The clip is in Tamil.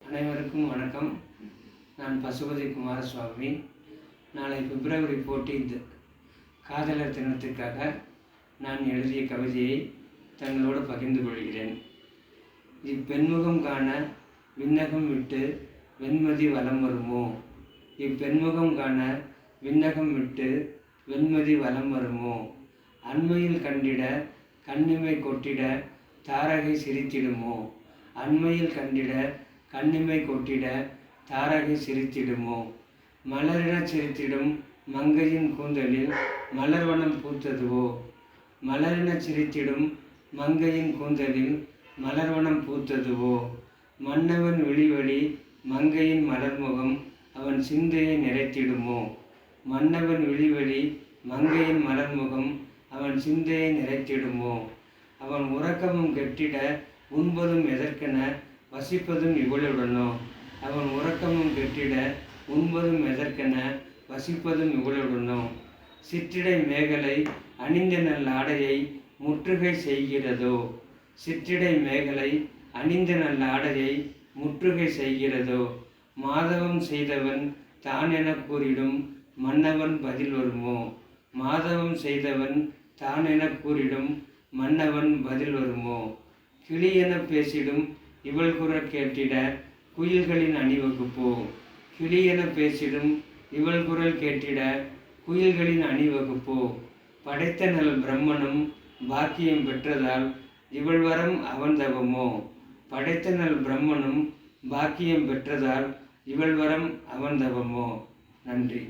அனைவருக்கும் வணக்கம். நான் பசுபதி குமாரசுவாமி. நாளை பிப்ரவரி 14 காதலர் தினத்திற்காக நான் எழுதிய கவிதையை தங்களோடு பகிர்ந்து கொள்கிறேன். இப்பெண்முகம் காண விண்ணகம் விட்டு வெண்மதி வலம் வருமோ? இப்பெண்முகம் காண விண்ணகம் விட்டு வெண்மதி வலம் வருமோ? அண்மையில் கண்டிட கண்ணிமை கொட்டிட தாரகை சிரித்திடுமோ? அண்மையில் கண்டிட கண்ணிமை கொட்டிட தாரகை சிரித்திடுமோ? மலரெனச் சிரித்திடும் மங்கையின் கூந்தலில் மலர்வனம் பூத்ததுவோ? மலரெனச் சிரித்திடும் மங்கையின் கூந்தலில் மலர்வனம் பூத்ததுவோ? மன்னவன் விழிவழி மங்கையின் மலர்முகம் அவன் சிந்தையை நிறைத்திடுமோ? மன்னவன் விழிவழி மங்கையின் மலர்முகம் அவன் சிந்தையை நிறைத்திடுமோ? அவன் உறக்கமும் கெட்டிட உண்பதும் எதற்கென வசிப்பதும் இவளுடனோ? அவன் உறக்கமும் கெட்டிட உண்பதும் எதற்கென வசிப்பதும் இவளுடனோ? சிற்றிடை மேகலை அணிந்த நல் ஆடையை முற்றுகை செய்கிறதோ? சிற்றிடை மேகலை அணிந்த நல் ஆடையை முற்றுகை செய்கிறதோ? மாதவம் செய்தவன் தான் என கூறிடும் மன்னவன் பதில் வருமோ? மாதவம் செய்தவன் தான் என கூறிடும் மன்னவன் பதில் வருமோ? கிளி என பேசிடும் இவள் குரல் கேட்டிட குயில்களின் அணிவகுப்போ? கிளி என பேசிடும் இவள் குரல் கேட்டிட குயில்களின் அணிவகுப்போ? படைத்த நல் பிரம்மனும் பாக்கியம் பெற்றதால் இவள் வரம் அவன் தவமோ? படைத்த நல் பிரம்மனும் பாக்கியம் பெற்றதால் இவள் வரம் அவன் தவமோ? நன்றி.